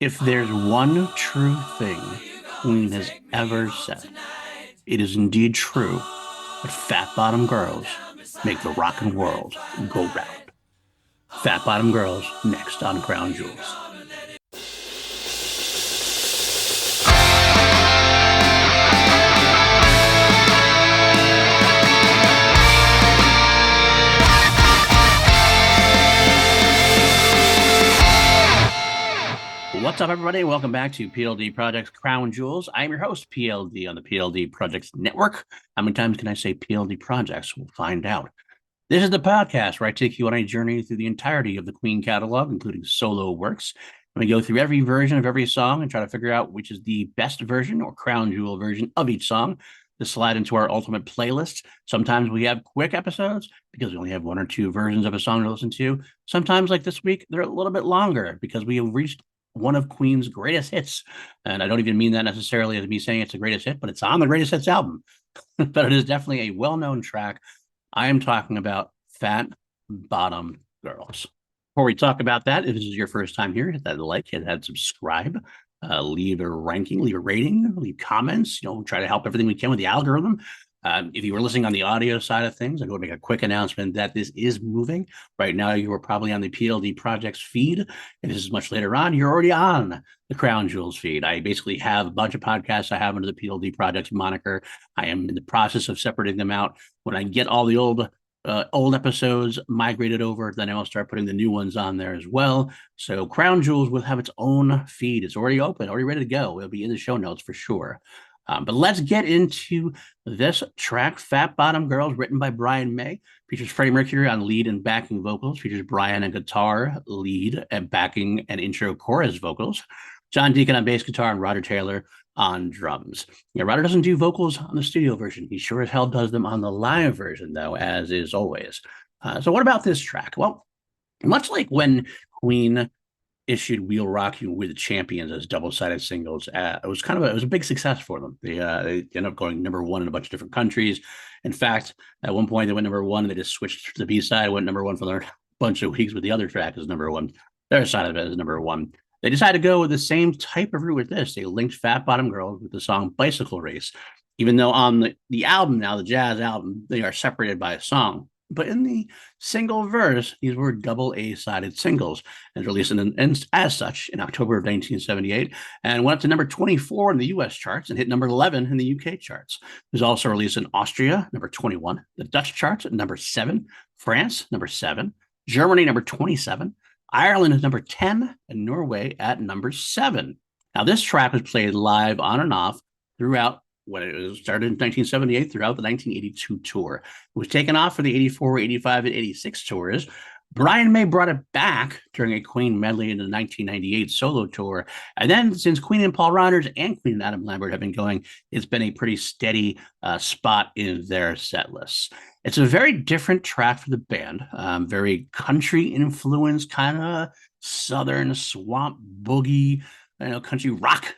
If there's one true thing Queen has ever said, it is indeed true that fat bottom girls make the rockin' world go round. Fat bottom girls next on Crown Jewels. What's up, everybody? Welcome back to PLD Projects Crown Jewels. I'm your host, PLD, on the PLD Projects Network. How many times can I say PLD Projects? We'll find out. This is the podcast where I take you on a journey through the entirety of the Queen catalog, including solo works. And we go through every version of every song and try to figure out which is the best version or crown jewel version of each song to slide into our ultimate playlist. Sometimes we have quick episodes because we only have one or two versions of a song to listen to. Sometimes, like this week, they're a little bit longer because we have reached one of Queen's greatest hits. And I don't even mean that necessarily as me saying it's the greatest hit, but it's on the greatest hits album. But it is definitely a well-known track. I am talking about Fat Bottom Girls. Before we talk about that, if this is your first time here, hit that like, hit that subscribe, leave a ranking, leave a rating, leave comments, try to help everything we can with the algorithm. If you were listening on the audio side of things, I'm going to make a quick announcement that this is moving. Right now, you are probably on the PLD Projects feed. If this is much later on, you're already on the Crown Jewels feed. I basically have a bunch of podcasts I have under the PLD Projects moniker. I am in the process of separating them out. When I get all the old episodes migrated over, then I will start putting the new ones on there as well. So Crown Jewels will have its own feed. It's already open, already ready to go. It'll be in the show notes for sure. But let's get into this track, Fat Bottom Girls, written by Brian May. Features Freddie Mercury on lead and backing vocals. Features Brian on guitar, lead, and backing and intro chorus vocals. John Deacon on bass guitar and Roger Taylor on drums. Roger doesn't do vocals on the studio version. He sure as hell does them on the live version, though, as is always. So what about this track? Well, much like when Queen issued "We'll Rock You" with the Champions as double-sided singles. It was a big success for them. They ended up going number one in a bunch of different countries. In fact, at one point they went number one and they just switched to the B-side, went number one for a bunch of weeks with the other track as number one. Their side of it is number one. They decided to go with the same type of route with this. They linked Fat Bottom Girls with the song Bicycle Race, even though on the album now, the jazz album, they are separated by a song. But in the single verse, these were double A-sided singles and released as such in October of 1978 and went up to number 24 in the U.S. charts and hit number 11 in the U.K. charts. It was also released in Austria, number 21, the Dutch charts at number 7, France, number 7, Germany, number 27, Ireland is number 10, and Norway at number 7. Now, this track was played live on and off throughout when it was started in 1978 throughout the 1982 tour. It was taken off for the 84, 85, and 86 tours. Brian May brought it back during a Queen medley in the 1998 solo tour. And then since Queen and Paul Rodgers and Queen and Adam Lambert have been going, it's been a pretty steady spot in their set lists. It's a very different track for the band, very country influenced, kind of southern swamp boogie, country rock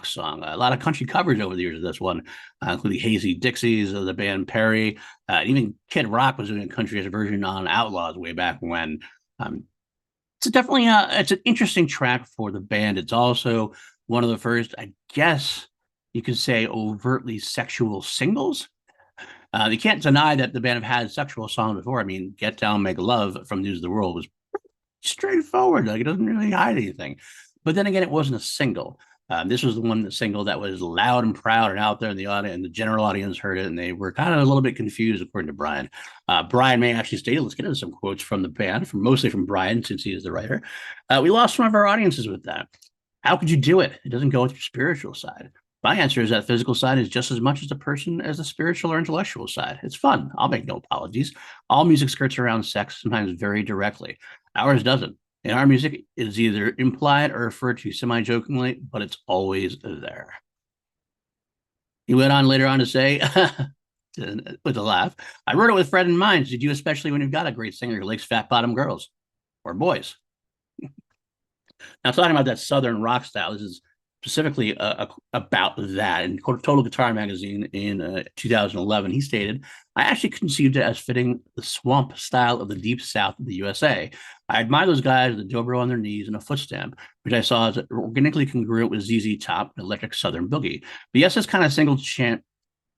song. A lot of country covers over the years of this one, including Hazy Dixies of the band Perry. Even Kid Rock was doing a country version on Outlaws way back when. It's definitely it's an interesting track for the band. It's also one of the first, I guess you could say, overtly sexual singles. You can't deny that the band have had sexual songs before. I mean, Get Down, Make Love from News of the World was straightforward. Like, it doesn't really hide anything. But then again, it wasn't a single. This was the single that was loud and proud and out there in the audience, and the general audience heard it, and they were kind of a little bit confused, according to Brian. Brian May actually stated, let's get into some quotes from the band, mostly from Brian, since he is the writer. We lost some of our audiences with that. How could you do it? It doesn't go with your spiritual side. My answer is that physical side is just as much as a person as the spiritual or intellectual side. It's fun. I'll make no apologies. All music skirts around sex, sometimes very directly. Ours doesn't. In our music, it is either implied or referred to semi-jokingly, but it's always there. He went on later on to say, with a laugh, I wrote it with Fred in mind. Did you, especially when you've got a great singer who likes fat bottom girls or boys? Now, talking about that Southern rock style, this is specifically about that. In Total Guitar Magazine in 2011, he stated, I actually conceived it as fitting the swamp style of the deep south of the USA. I admire those guys with a dobro on their knees and a foot stamp, which I saw as organically congruent with ZZ Top and Electric Southern Boogie. But yes, this kind of single chant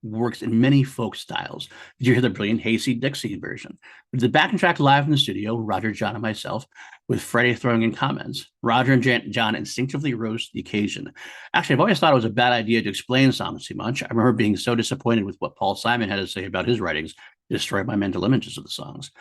works in many folk styles. Did you hear the brilliant Hasty Dixie version? With the backing track live in the studio, Roger, John, and myself, with Freddie throwing in comments. Roger and John instinctively rose to the occasion. Actually, I've always thought it was a bad idea to explain songs too much. I remember being so disappointed with what Paul Simon had to say about his writings, it destroyed my mental images of the songs.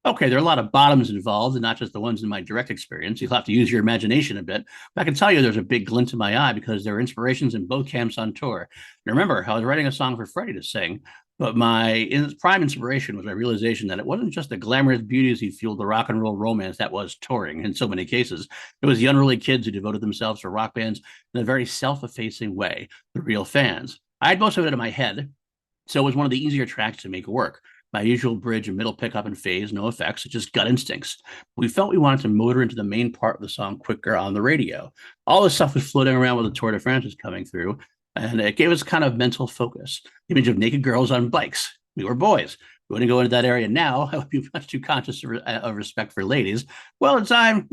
Okay, there are a lot of bottoms involved, and not just the ones in my direct experience. You'll have to use your imagination a bit. But I can tell you there's a big glint in my eye because there are inspirations in both camps on tour. And remember, I was writing a song for Freddie to sing, but my prime inspiration was my realization that it wasn't just the glamorous beauties who fueled the rock and roll romance that was touring in so many cases. It was the unruly kids who devoted themselves to rock bands in a very self-effacing way, the real fans. I had most of it in my head, so it was one of the easier tracks to make work. My usual bridge and middle pickup and phase, no effects, it's just gut instincts. We felt we wanted to motor into the main part of the song quicker on the radio. All this stuff was floating around with the Tour de France was coming through, and it gave us kind of mental focus. The image of naked girls on bikes. We were boys. We wouldn't go into that area now. I would be much too conscious of respect for ladies. Well, at the time,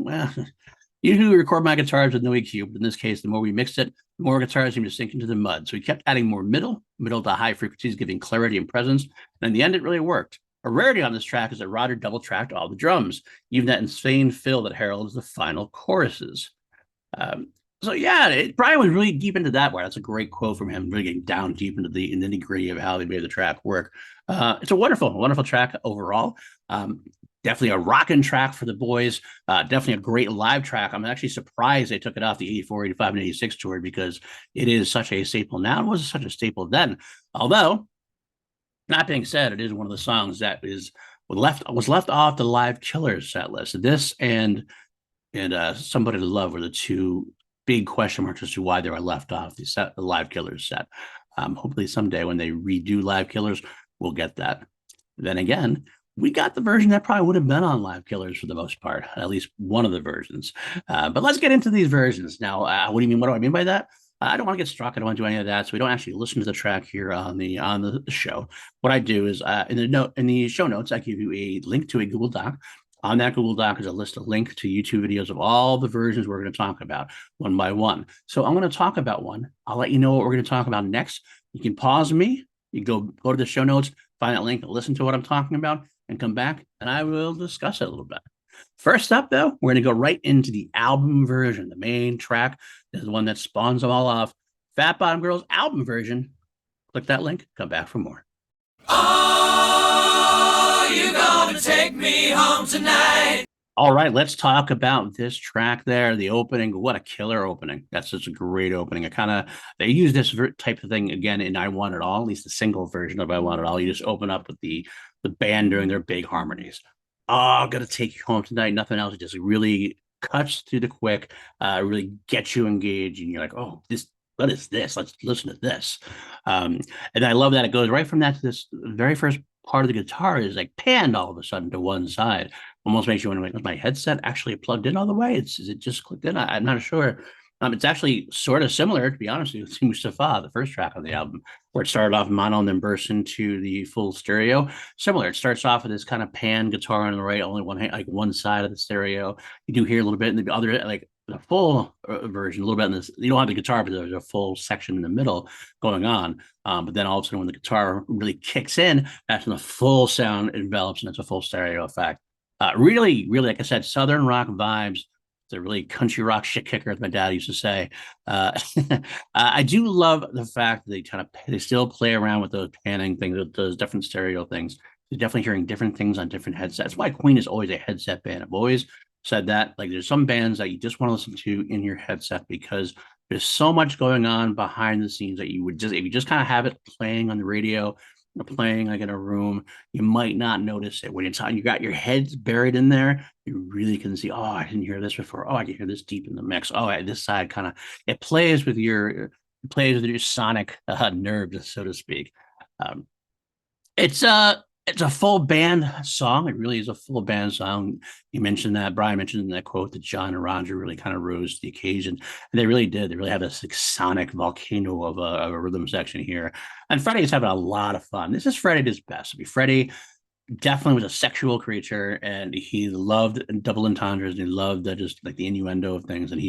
usually we record my guitars with no EQ, but in this case, the more we mixed it, the more guitars seemed to sink into the mud. So we kept adding more middle to high frequencies, giving clarity and presence. And in the end, it really worked. A rarity on this track is that Roger double tracked all the drums, even that insane fill that heralds the final choruses. Brian was really deep into that one. That's a great quote from him, really getting down deep into the nitty gritty of how they made the track work. It's a wonderful track overall. Definitely a rocking track for the boys. Definitely a great live track. I'm actually surprised they took it off the 84, 85, and 86 tour because it is such a staple now. It wasn't such a staple then. Although, that being said, it is one of the songs that was left off the Live Killers set list. This and Somebody to Love were the two big question marks as to why they were left off the Live Killers set. Hopefully someday when they redo Live Killers, we'll get that. Then again, we got the version that probably would have been on Live Killers for the most part, at least one of the versions. But let's get into these versions. Now, what do you mean? What do I mean by that? I don't want to get struck. I don't want to do any of that. So we don't actually listen to the track here on the show. What I do is in the show notes, I give you a link to a Google Doc. On that Google Doc is a link to YouTube videos of all the versions we're going to talk about one by one. So I'm going to talk about one. I'll let you know what we're going to talk about next. You can pause me. You go to the show notes, find that link, listen to what I'm talking about, and come back, and I will discuss it a little bit. First up, though, we're going to go right into the album version. The main track is the one that spawns them all off. Fat Bottom Girls album version. Click that link. Come back for more. Oh, you gonna take me home tonight? All right, let's talk about this track there, the opening. What a killer opening. That's such a great opening. They use this type of thing again in I Want It All, at least the single version of I Want It All. You just open up with the band doing their big harmonies. Oh, I'm going to take you home tonight. Nothing else. It just really cuts through the quick, really gets you engaged. And you're like, oh, what is this? Let's listen to this. And I love that it goes right from that to this very first part of the guitar is like panned all of a sudden to one side. Almost makes you wonder, was my headset actually plugged in all the way? Is it just clicked in? I'm not sure. It's actually sort of similar, to be honest with you, to Mustafa, the first track on the album, where it started off mono and then bursts into the full stereo. Similar. It starts off with this kind of pan guitar on the right, only one side of the stereo. You do hear a little bit in the other, like the full version, a little bit in this. You don't have the guitar, but there's a full section in the middle going on. But then all of a sudden, when the guitar really kicks in, that's when the full sound envelops and it's a full stereo effect. Really, like I said, Southern rock vibes. It's a really country rock shit kicker, as my dad used to say. I do love the fact that they still play around with those panning things, with those different stereo things. You're definitely hearing different things on different headsets. That's why Queen is always a headset band. I've always said that. Like, there's some bands that you just want to listen to in your headset because there's so much going on behind the scenes that if you just kind of have it playing on the radio, or playing like in a room, you might not notice it. When you got your heads buried in there, you really can see, oh, I didn't hear this before. Oh, I can hear this deep in the mix. Oh, this side kind of, it plays with your sonic nerves, so to speak. It's a full band song. It really is a full band song. You mentioned that, Brian mentioned in that quote that John and Roger really kind of rose to the occasion. And they really did. They really have this sonic volcano of a rhythm section here. And Freddie is having a lot of fun. This is Freddie at his best. Freddie definitely was a sexual creature, and he loved double entendres, and he loved just like the innuendo of things, and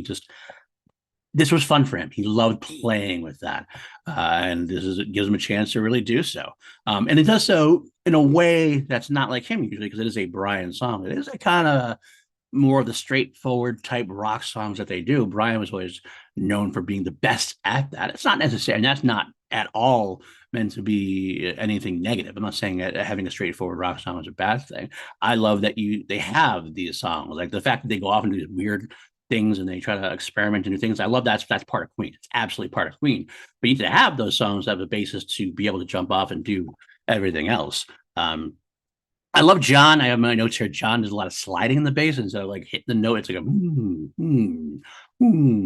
this was fun for him. He loved playing with that, and it gives him a chance to really do so. And it does so in a way that's not like him usually, because it is a Brian song. It is a kind of more of the straightforward type rock songs that they do. Brian was always known for being the best at that. It's not necessary, and that's not at all meant to be anything negative. I'm not saying that having a straightforward rock song is a bad thing. I love that they have these songs, like the fact that they go off and do these weird things and they try to experiment and do things. I love that's part of Queen. It's absolutely part of Queen. But you need to have those songs that have a basis to be able to jump off and do everything else. I love John. I have my notes here. John does a lot of sliding in the bass, and so like hitting the note, it's like a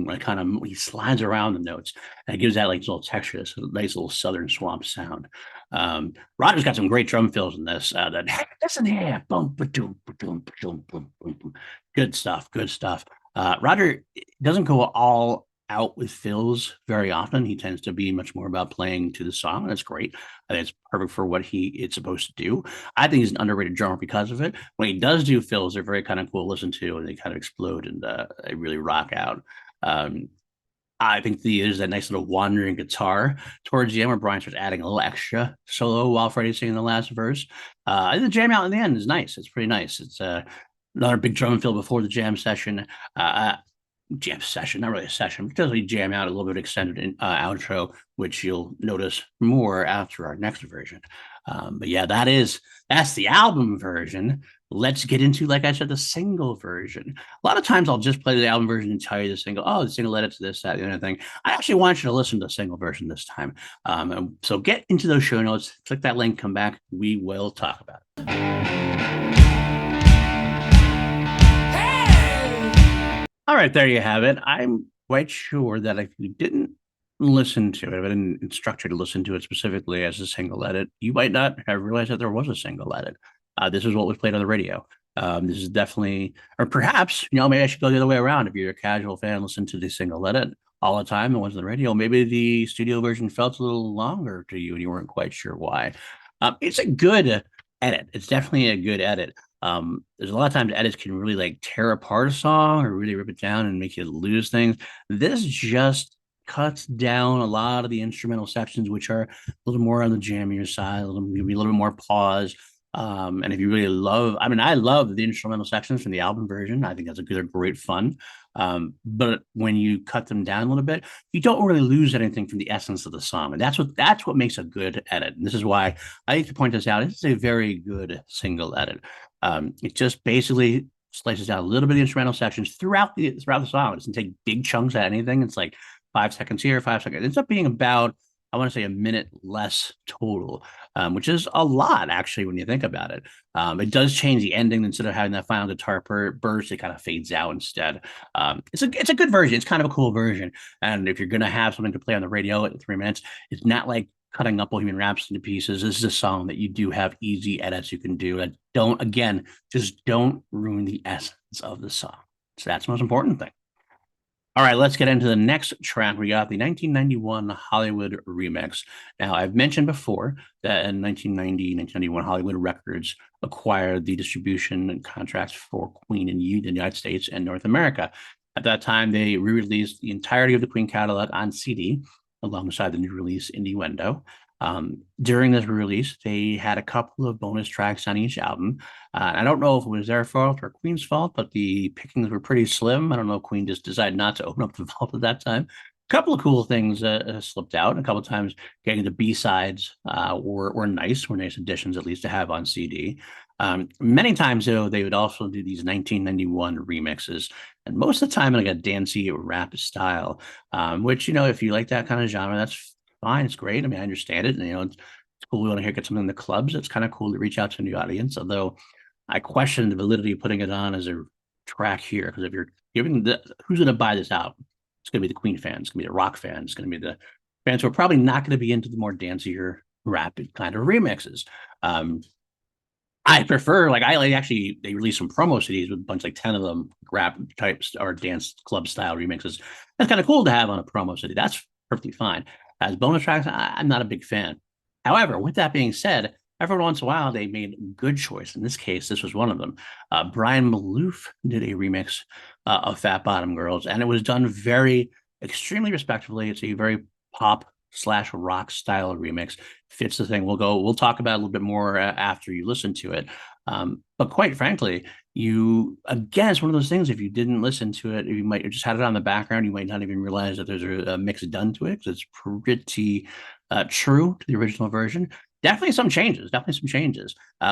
like kind of he slides around the notes, and it gives that like little texture, this nice little southern swamp sound. Rodgers got some great drum fills in this. That listen here, boom, ba-doom, ba-doom, ba-doom, boom, boom, boom. Good stuff. Good stuff. Roger doesn't go all out with fills very often. He tends to be much more about playing to the song. That's great. I think it's perfect for what it's supposed to do. I think he's an underrated drummer because of it. When he does do fills, they're very kind of cool to listen to, and they kind of explode and they really rock out. I think there's that nice little wandering guitar towards the end where Brian starts adding a little extra solo while Freddie's singing the last verse. The jam out in the end is nice. It's pretty nice. It's another big drum fill before the jam session. Jam session, not really a session, because we jam out a little bit extended outro, which you'll notice more after our next version. But yeah, that's the album version. Let's get into, like I said, the single version. A lot of times I'll just play the album version and tell you the single, oh, the single edits this, that, the other thing. I actually want you to listen to the single version this time. So get into those show notes, click that link, come back. We will talk about it. All right, there you have it. I'm quite sure that if you didn't listen to it, if I didn't instruct you to listen to it specifically as a single edit, you might not have realized that there was a single edit. This is what was played on the radio. This is definitely, or perhaps, maybe I should go the other way around. If you're a casual fan, listen to the single edit all the time, the ones on the radio. Maybe the studio version felt a little longer to you and you weren't quite sure why. It's a good edit. It's definitely a good edit. There's a lot of times edits can really like tear apart a song or really rip it down and make you lose things. This just cuts down a lot of the instrumental sections, which are a little more on the jammier side, maybe a little bit more pause. And if you really love, I love the instrumental sections from the album version. I think they're great fun. But when you cut them down a little bit, you don't really lose anything from the essence of the song. And that's what makes a good edit. And this is why I like to point this out. This is a very good single edit. It just basically slices out a little bit of the instrumental sections throughout the song. It doesn't take big chunks at anything. It's like 5 seconds here, 5 seconds. It ends up being about, I want to say, a minute less total, which is a lot, actually, when you think about it. It does change the ending. Instead of having that final guitar burst, it kind of fades out instead. It's a good version. It's kind of a cool version. And if you're going to have something to play on the radio at 3 minutes, it's not like cutting up Bohemian Rhapsody into pieces. This is a song that you do have easy edits you can do that just don't ruin the essence of the song. So that's the most important thing. All right, let's get into the next track. We got the 1991 Hollywood remix. Now, I've mentioned before that in 1991, Hollywood Records acquired the distribution contracts for Queen in the United States and North America. At that time, they re-released the entirety of the Queen catalog on CD alongside the new release Innuendo. During this release, they had a couple of bonus tracks on each album. I don't know if it was their fault or Queen's fault, but the pickings were pretty slim. I don't know if Queen just decided not to open up the vault at that time. A couple of cool things slipped out. A couple of times getting the B-sides were nice additions, at least to have on CD. Many times, though, they would also do these 1991 remixes, and most of the time in like a dancey rap style, which, if you like that kind of genre, that's fine. It's great. I understand it. And, it's cool. We want to get something in the clubs. It's kind of cool to reach out to a new audience. Although I question the validity of putting it on as a track here, because if you're giving who's going to buy this album? It's going to be the Queen fans. It's going to be the rock fans. It's going to be the fans who are probably not going to be into the more dancier, rapid kind of remixes. I prefer, they released some promo CDs with a bunch, like 10 of them, rap types or dance club style remixes. That's kind of cool to have on a promo CD. That's perfectly fine. As bonus tracks, I'm not a big fan. However, with that being said, every once in a while they made a good choice. In this case, this was one of them. Brian Malouf did a remix of Fat Bottom Girls, and it was done very extremely respectfully. It's a very pop slash rock style remix. Fits the thing. We'll talk about it a little bit more after you listen to it. But quite frankly, it's one of those things. If you didn't listen to it, you might have just had it on the background. You might not even realize that there's a mix done to it, because it's pretty true to the original version. Definitely some changes,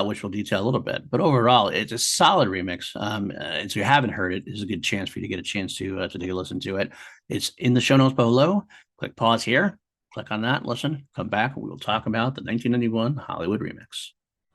which we'll detail a little bit. But overall, it's a solid remix. And so you haven't heard it, it's a good chance for you to get a chance to take a listen to it. It's in the show notes below. Click pause here, click on that, listen, come back, and we will talk about the 1991 Hollywood remix.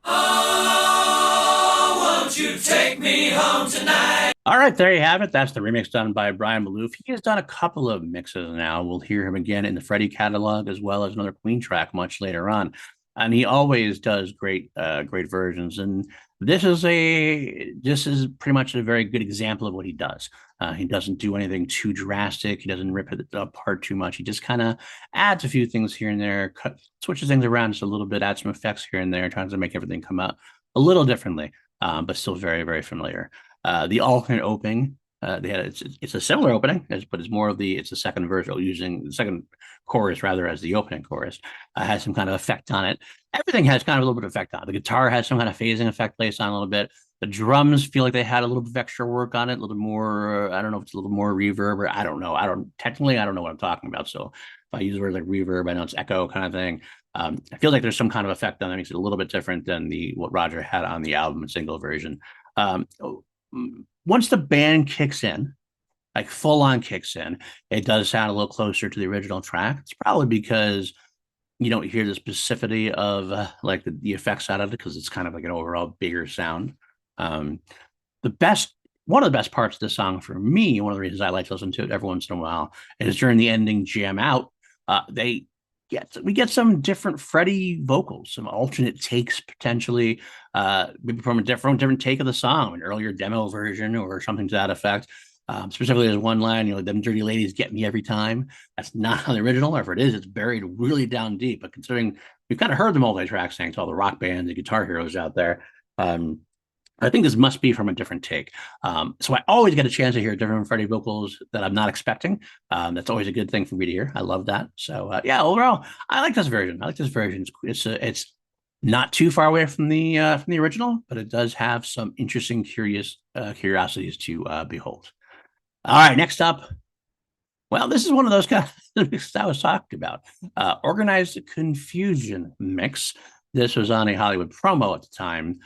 Oh, won't you take me home tonight? All right, there you have it. That's the remix done by Brian Malouf. He has done a couple of mixes now. We'll hear him again in the Freddie catalog, as well as another Queen track much later on. And he always does great versions. And this is pretty much a very good example of what he does. He doesn't do anything too drastic. He doesn't rip it apart too much. He just kind of adds a few things here and there, switches things around just a little bit, adds some effects here and there, tries to make everything come out a little differently, but still very, very familiar. The alternate opening, it's a similar opening, but it's the second verse, using the second chorus rather as the opening chorus. Has some kind of effect on it. Everything has kind of a little bit of effect on it. The guitar has some kind of phasing effect placed on a little bit. The drums feel like they had a little bit of extra work on it, a little more. I don't know if it's a little more reverb, or I don't know. I don't know what I'm talking about. So if I use the word like reverb, I know it's echo kind of thing. I feel like there's some kind of effect on it that makes it a little bit different than what Roger had on the album and single version. Once the band kicks in, like full on kicks in, it does sound a little closer to the original track. It's probably because you don't hear the specificity of like the effects out of it, because it's kind of like an overall bigger sound. One of the best parts of the song for me, one of the reasons I like to listen to it every once in a while, is during the ending jam out. We get some different Freddie vocals, some alternate takes potentially, maybe from a different take of the song, an earlier demo version or something to that effect. Specifically, there's one line, them dirty ladies get me every time. That's not on the original, or if it is, it's buried really down deep. But considering we've kind of heard the multi-track saying to all the rock bands and guitar heroes out there, I think this must be from a different take. So I always get a chance to hear different Freddie vocals that I'm not expecting. That's always a good thing for me to hear. I love that. So overall, I like this version. It's not too far away from the original, but it does have some interesting, curiosities to behold. All right, next up. Well, this is one of those kind of mixes I was talking about. Organized Confusion mix. This was on a Hollywood promo at the time.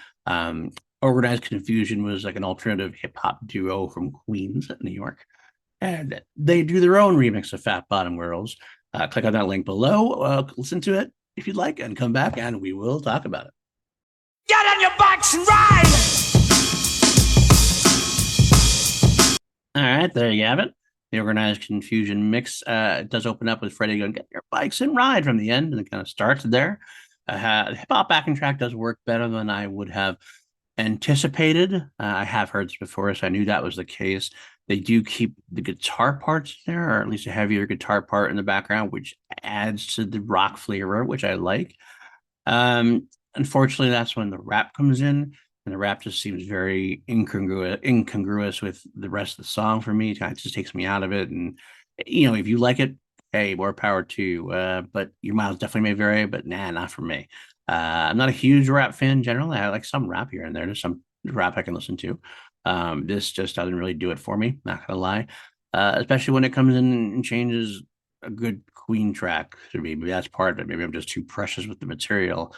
Organized Confusion was like an alternative hip hop duo from Queens, New York. And they do their own remix of Fat Bottom Girls. Click on that link below. Listen to it if you'd like, and come back and we will talk about it. Get on your bikes and ride! All right, there you have it. The Organized Confusion mix does open up with Freddie going, "Get your bikes and ride" from the end, and it kind of starts there. The hip hop backing track does work better than I would have anticipated. I have heard this before, so I knew that was the case. They do keep the guitar parts there, or at least a heavier guitar part in the background, which adds to the rock flavor, which I like. Unfortunately, that's when the rap comes in, and the rap just seems very incongruous with the rest of the song for me. It kind of just takes me out of it. And if you like it, hey, more power to you. But your miles definitely may vary, but not for me. I'm not a huge rap fan generally. I like some rap here and there. There's some rap I can listen to. This just doesn't really do it for me, not gonna lie. Especially when it comes in and changes a good Queen track to me. Maybe that's part of it. Maybe I'm just too precious with the material.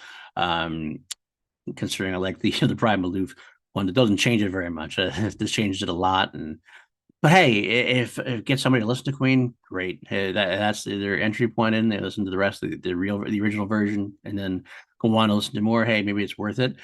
Considering I like the Brian Malouf one that doesn't change it very much. This changes it a lot. But hey, if get somebody to listen to Queen, great. Hey, that's their entry point in. They listen to the rest of the original version, and then go on to listen to more. Hey, maybe it's worth it.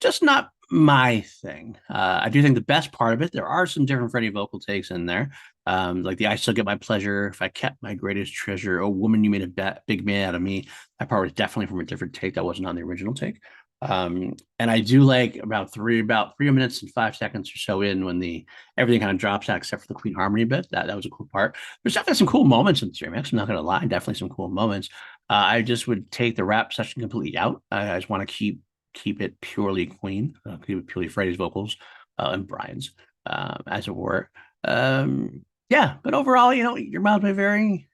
Just not my thing. I do think the best part of it, there are some different Freddie vocal takes in there. Like the "I Still Get My Pleasure," "If I Kept My Greatest Treasure," "Oh Woman, You Made a Big Man Out of Me." That part was definitely from a different take that wasn't on the original take. And I do like about 3 minutes and 5 seconds or so in when the everything kind of drops out except for the Queen Harmony bit. That was a cool part. There's definitely some cool moments in this remix. I'm not gonna lie, definitely some cool moments. I just would take the rap section completely out. I just want to keep it purely Queen, keep it purely Freddie's vocals and Brian's, as it were. Yeah, but overall, Your Miles May Vary.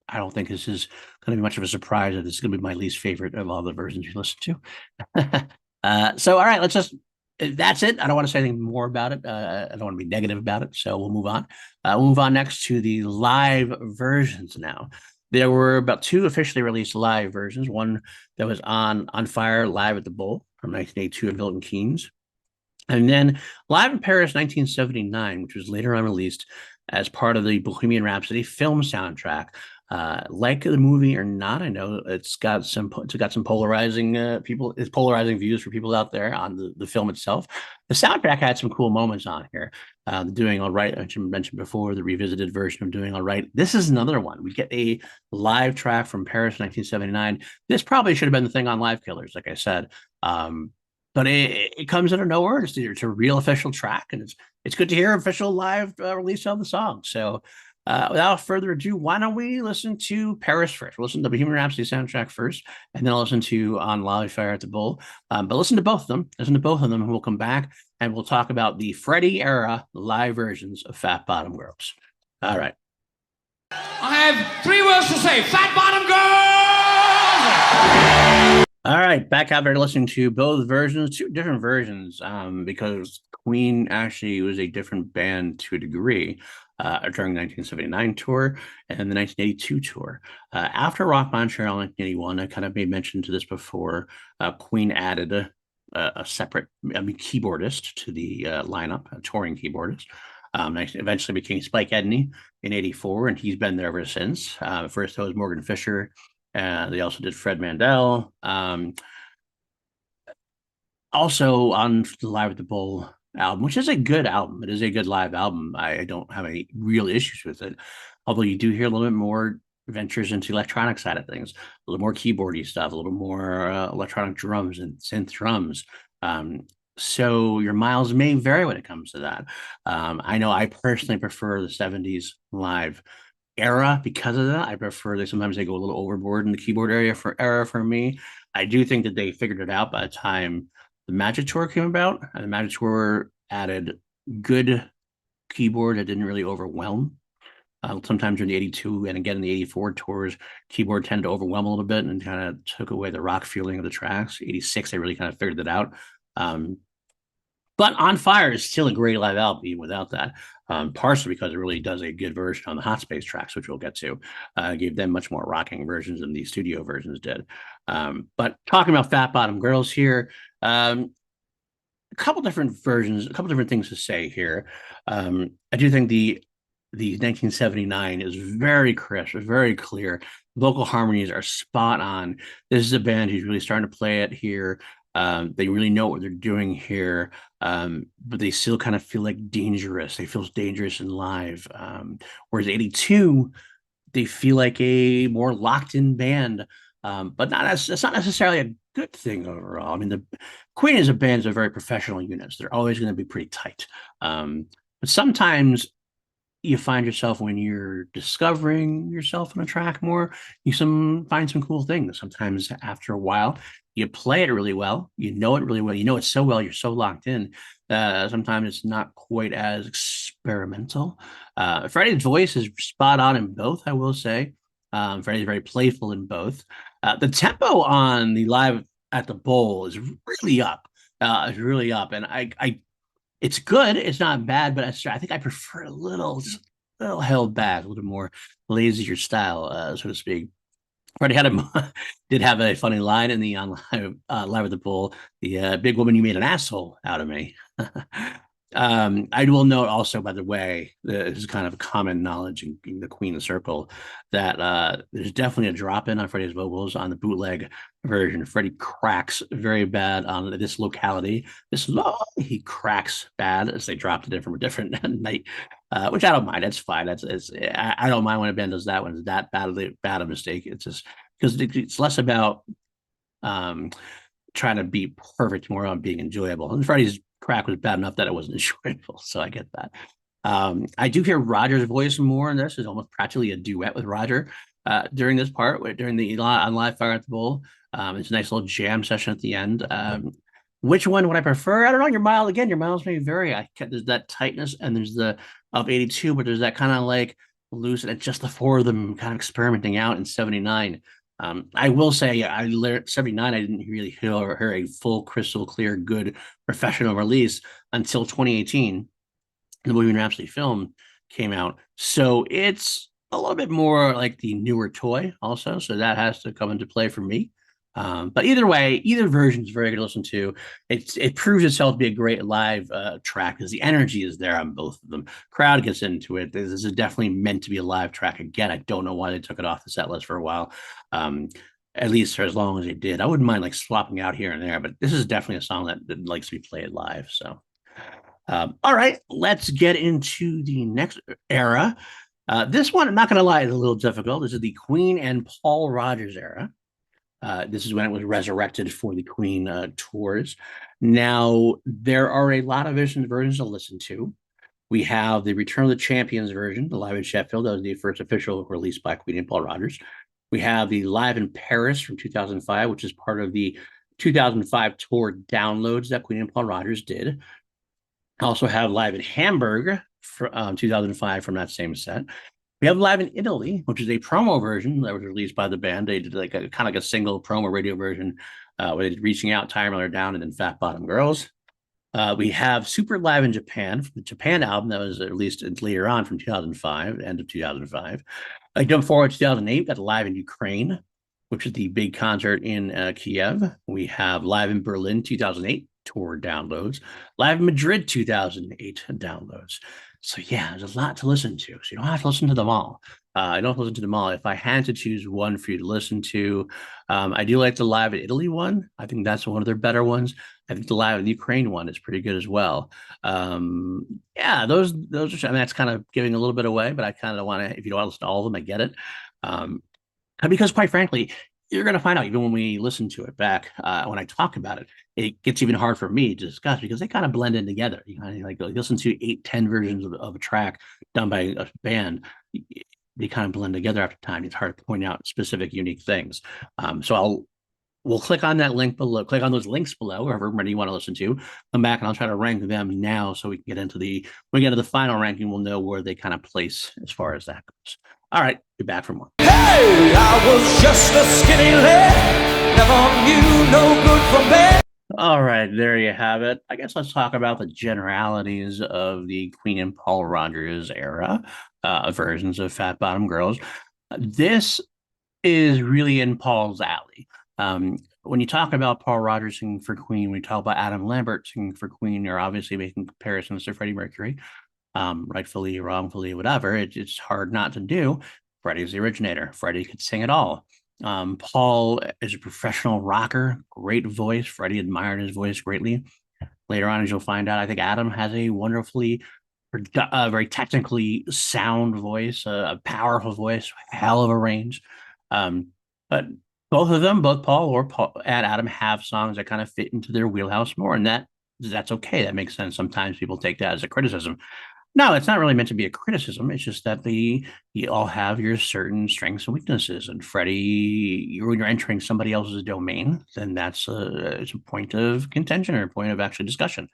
I don't think this is going to be much of a surprise that this is going to be my least favorite of all the versions you listen to. So, all right, that's it. I don't want to say anything more about it. I don't want to be negative about it. So we'll move on. We'll move on next to the live versions now. There were about two officially released live versions. One that was on Fire Live at the Bull from 1982 at Milton Keynes. And then Live in Paris 1979, which was later on released as part of the Bohemian Rhapsody film soundtrack. Like the movie or not, I know it's got some polarizing it's polarizing views for people out there on the film itself. The soundtrack had some cool moments on here. Doing All Right, I mentioned before, the revisited version of Doing All Right. This is another one. We get a live track from Paris 1979. This probably should have been the thing on Live Killers, like I said. But it comes out of nowhere. It's a real official track, and it's good to hear official live release of the song. So, without further ado, why don't we listen to Paris first? We'll listen to the Bohemian Rhapsody soundtrack first, and then I'll listen to On Live Fire at the Bull. But listen to both of them. Listen to both of them, and we'll come back and we'll talk about the Freddie era live versions of Fat Bottom Girls. All right. I have 3 words to say. Fat bottom girls! All right, back out there listening to both versions, two different versions, because Queen actually was a different band to a degree during the 1979 tour and the 1982 tour. After Rock Montreal in 1981, I kind of made mention to this before, Queen added a separate keyboardist to the lineup, a touring keyboardist. Eventually became Spike Edney in 84, and he's been there ever since. First, it was Morgan Fisher. They also did Fred Mandel. Also on the Live at the Bull album, which is a good album. It is a good live album. I don't have any real issues with it. Although you do hear a little bit more ventures into electronic side of things, a little more keyboardy stuff, a little more electronic drums and synth drums. So your miles may vary when it comes to that. I know I personally prefer the 70s live era because of that. I prefer that sometimes they go a little overboard in the keyboard era for me. I do think that they figured it out by the time the Magic Tour came about, and the Magic Tour added good keyboard that didn't really overwhelm. Sometimes in the 82 and again in the 84 tours, keyboard tended to overwhelm a little bit and kind of took away the rock feeling of the tracks. 86, they really kind of figured it out. But On Fire is still a great live album, even without that. Partially because it really does a good version on the Hot Space tracks, which we'll get to. Gave them much more rocking versions than the studio versions did. But talking about Fat Bottom Girls here, a couple different versions, a couple different things to say here. I do think the 1979 is very crisp, very clear. Vocal harmonies are spot on. This is a band who's really starting to play it here. They really know what they're doing here, but they still kind of feel like dangerous. They feel dangerous in live. Whereas 82, they feel like a more locked-in band, but that's not necessarily a good thing overall. I mean, the Queen as a band is a very professional unit. So they're always going to be pretty tight. But sometimes you find yourself when you're discovering yourself on a track more, you find some cool things. Sometimes after a while, you play it really well, you know it really well, you know it so well, you're so locked in. Sometimes it's not quite as experimental. Freddie's voice is spot on in both, I will say. Freddie's very playful in both. The tempo on the Live at the Bowl is really up. And I it's good. It's not bad, but I think I prefer a little held back, a little more lazier style, so to speak. Freddie did have a funny line in the on Live at the Bull. The big woman, you made an asshole out of me. I will note also, by the way, this is kind of common knowledge in the Queen circle, that there's definitely a drop in on Freddie's vocals on the bootleg version. Freddie cracks very bad on this locality. He cracks bad as they dropped it in from a different night, which I don't mind. That's fine. I don't mind when a band does that when it's that bad a mistake. It's just because it's less about trying to be perfect more on being enjoyable. And Freddie's crack was bad enough that it wasn't enjoyable. So I get that. I do hear Roger's voice more in this. It's almost practically a duet with Roger during this part, during the on Live Fire at the Bowl. It's a nice little jam session at the end. Which one would I prefer? I don't know. Your miles may vary. There's that tightness and there's the of 82, but there's that kind of like loose, and it's just the four of them kind of experimenting out in 79. I will say I learned 79. I didn't really hear a full, crystal clear, good professional release until 2018. The Bohemian Rhapsody film came out. So it's a little bit more like the newer toy also. So that has to come into play for me. But either way, either version is very good to listen to. It proves itself to be a great live track because the energy is there on both of them. Crowd gets into it. This is definitely meant to be a live track. Again, I don't know why they took it off the set list for a while. At least for as long as they did. I wouldn't mind like swapping out here and there, but this is definitely a song that likes to be played live. So all right, let's get into the next era. This one, I'm not going to lie, is a little difficult. This is the Queen and Paul Rodgers era. This is when it was resurrected for the Queen tours. Now, there are a lot of versions to listen to. We have the Return of the Champions version, the Live in Sheffield. That was the first official release by Queen and Paul Rodgers. We have the Live in Paris from 2005, which is part of the 2005 tour downloads that Queen and Paul Rodgers did. Also have Live in Hamburg from 2005 from that same set. We have Live in Italy, which is a promo version that was released by the band. They did like a kind of like a single promo radio version where they did Reaching Out, Tie Miller Down, and then Fat Bottom Girls. We have Super Live in Japan, from the Japan album that was released later on from 2005, end of 2005. Jump forward to 2008, got Live in Ukraine, which is the big concert in Kiev. We have Live in Berlin 2008 tour downloads, Live in Madrid 2008 downloads. So yeah, there's a lot to listen to. So you don't have to listen to them all. I don't have to listen to them all. If I had to choose one for you to listen to, I do like the Live in Italy one. I think that's one of their better ones. I think the Live in Ukraine one is pretty good as well. Yeah, those are. I mean, that's kind of giving a little bit away, but I kind of want to. If you don't want to listen to all of them, I get it. Because quite frankly, you're going to find out even when we listen to it back, when I talk about it, it gets even hard for me to discuss because they kind of blend in together. You kind of like listen to 8, 10 versions of a track done by a band. They kind of blend together after time. It's hard to point out specific, unique things. So we'll click on that link below, click on those links below, wherever you want to listen to. Come back and I'll try to rank them now so we can get into when we get to the final ranking, we'll know where they kind of place as far as that goes. All right, be back for more. Hey, I was just a skinny lad, never knew no good from bad. All right, there you have it. I guess let's talk about the generalities of the Queen and Paul Rodgers era versions of Fat Bottom Girls. This is really in Paul's alley. When you talk about Paul Rodgers singing for Queen, we talk about Adam Lambert singing for Queen, you're obviously making comparisons to Freddie Mercury. Rightfully, wrongfully, whatever. It's hard not to do. Freddie's the originator. Freddie could sing it all. Paul is a professional rocker, great voice. Freddie admired his voice greatly. Later on, as you'll find out, I think Adam has a wonderfully, very technically sound voice, a powerful voice, hell of a range. But both of them, both Paul and Adam, have songs that kind of fit into their wheelhouse more, and that's okay. That makes sense. Sometimes people take that as a criticism. No, it's not really meant to be a criticism. It's just that you all have your certain strengths and weaknesses. And Freddie, when you're entering somebody else's domain, then it's a point of contention or a point of actual discussion.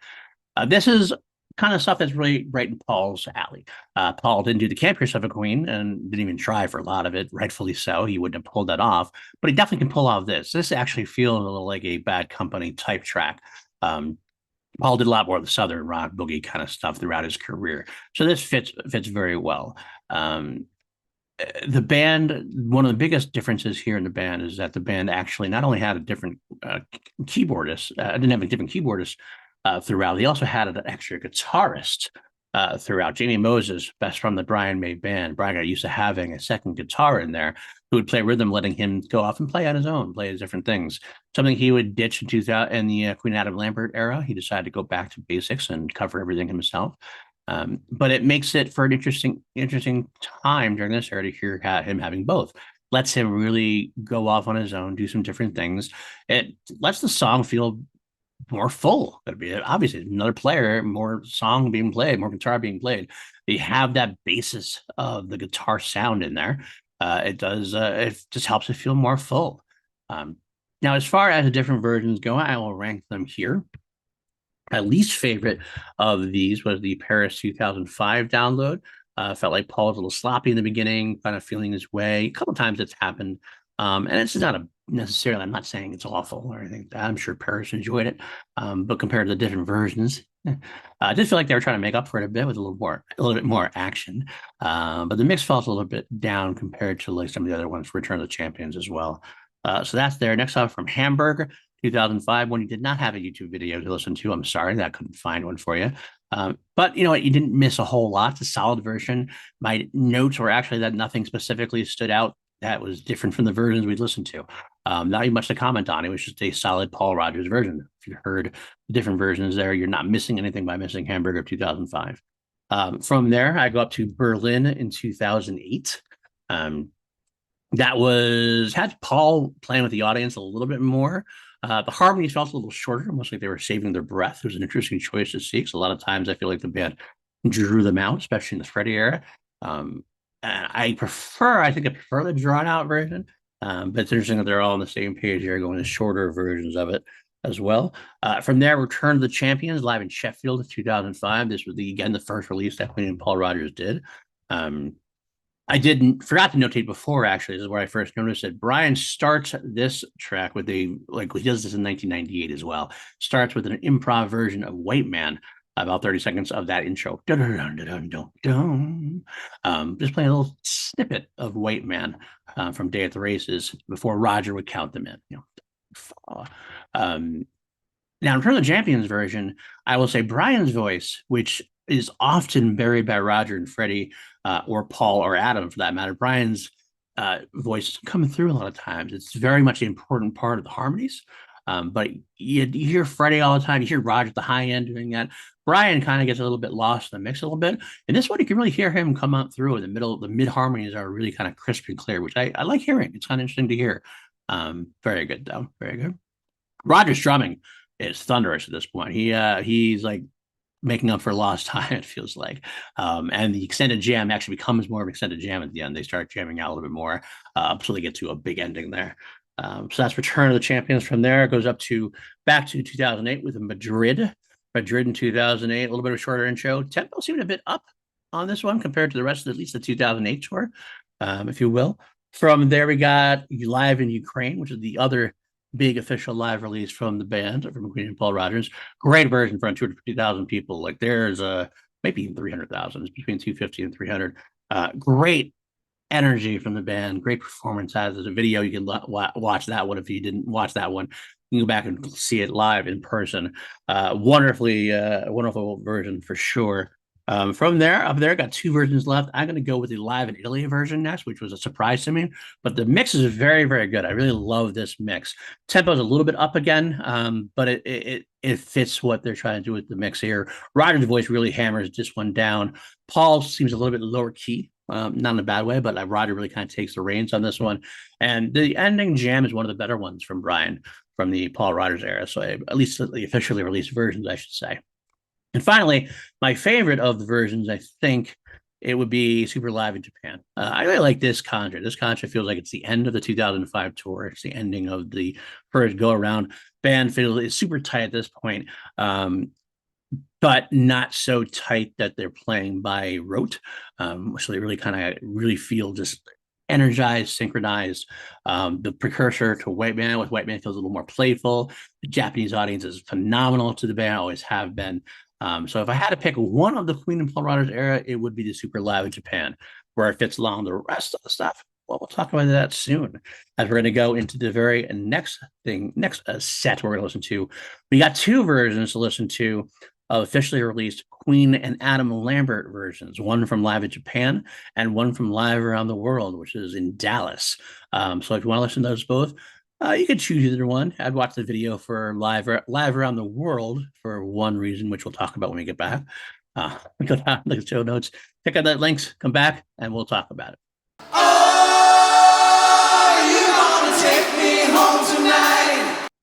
This is kind of stuff that's really right in Paul's alley. Paul didn't do the campier stuff of Queen and didn't even try for a lot of it, rightfully so. He wouldn't have pulled that off, but he definitely can pull off this. This actually feels a little like a Bad Company type track. Paul did a lot more of the Southern rock boogie kind of stuff throughout his career. So this fits very well. The band, one of the biggest differences here in the band is that the band actually not only had a different keyboardist, didn't have a different keyboardist throughout, they also had an extra guitarist throughout. Jamie Moses, best from the Brian May band. Brian got used to having a second guitar in there who would play rhythm, letting him go off and play on his own, play different things. Something he would ditch in the Queen Adam Lambert era. He decided to go back to basics and cover everything himself. But it makes it for an interesting time during this era to hear him having both. lets him really go off on his own, do some different things. It lets the song feel more full. That'd be obviously another player, more song being played, more guitar being played. They have that basis of the guitar sound in there. It does. It just helps it feel more full. Um, Now, as far as the different versions go, I will rank them here. My least favorite of these was the Paris 2005 download. Felt like Paul was a little sloppy in the beginning, kind of feeling his way. A couple times it's happened. And it's not necessarily, I'm not saying it's awful or anything like that. I'm sure Paris enjoyed it. But compared to the different versions, I did feel like they were trying to make up for it a bit with a little bit more action. But the mix felt a little bit down compared to like some of the other ones, Return of the Champions as well. So that's there. Next up from Hamburg, 2005, when you did not have a YouTube video to listen to. I'm sorry that I couldn't find one for you. But you know what? You didn't miss a whole lot. It's a solid version. My notes were actually that nothing specifically stood out that was different from the versions we'd listened to. Not even much to comment on. It was just a solid Paul Rodgers version. If you heard the different versions there, you're not missing anything by missing Hamburger 2005. From there, I go up to Berlin in 2008. That had Paul playing with the audience a little bit more. The harmonies felt a little shorter, almost like they were saving their breath. It was an interesting choice to see because a lot of times I feel like the band drew them out, especially in the Freddie era. And I think I prefer the drawn out version. But it's interesting that they're all on the same page here, going to shorter versions of it as well. From there, Return of the Champions live in Sheffield in 2005. This was again the first release that Queen and Paul Rodgers did. I forgot to notate before, actually. This is where I first noticed it. Brian starts this track with he does this in 1998 as well. Starts with an improv version of White Man, about 30 seconds of that intro. Just playing a little snippet of White Man from Day at the Races before Roger would count them in. Now, in terms of the Champions version, I will say Brian's voice, which is often buried by Roger and Freddie, or Paul or Adam for that matter. Brian's voice is coming through a lot of times. It's very much an important part of the harmonies. But you hear Freddie all the time. You hear Roger at the high end doing that. Brian kind of gets a little bit lost in the mix a little bit. And this one, you can really hear him come out through in the middle. The mid harmonies are really kind of crisp and clear, which I like hearing. It's kind of interesting to hear. Very good, though. Very good. Roger's drumming is thunderous at this point. He's like making up for lost time, it feels like. And the extended jam actually becomes more of an extended jam at the end. They start jamming out a little bit more, so they get to a big ending there. So that's Return of the Champions. From there, it goes back to 2008 with Madrid. Madrid in 2008, a little bit of a shorter intro. Tempo seemed a bit up on this one compared to the rest of at least the 2008 tour, if you will. From there, we got Live in Ukraine, which is the other big official live release from the band, from Queen and Paul Rodgers. Great version for 250,000 people. Like there's maybe even 300,000. It's between 250 and 300. Great energy from the band. Great performance. As a video, you can watch that one. If you didn't watch that one, you can go back and see it live in person. Wonderful version for sure. From there, up there, got two versions left. I'm going to go with the Live in Italy version next, which was a surprise to me. But the mix is very, very good. I really love this mix. Tempo is a little bit up again, but it fits what they're trying to do with the mix here. Roger's voice really hammers this one down. Paul seems a little bit lower key, not in a bad way, but Roger really kind of takes the reins on this one. And the ending jam is one of the better ones from Brian from the Paul Rodgers era. So at least the officially released versions, I should say. And finally, my favorite of the versions, I think it would be Super Live in Japan. I really like this concert. This concert feels like it's the end of the 2005 tour. It's the ending of the first go around. Band feels is super tight at this point, but not so tight that they're playing by rote. So they really feel just energized, synchronized. The precursor to White Man feels a little more playful. The Japanese audience is phenomenal to the band, always have been. So if I had to pick one of the Queen and Paul Rodgers era, it would be the Super Live in Japan, where it fits along the rest of the stuff. Well, we'll talk about that soon, as we're going to go into the very next set we're going to listen to. We got two versions to listen to of officially released Queen and Adam Lambert versions, one from Live in Japan and one from Live Around the World, which is in Dallas. So if you want to listen to those both, you could choose either one. I'd watch the video for live Around the World for one reason, which we'll talk about when we get back. Go down the show notes, check out that links, come back, and we'll talk about it. Oh!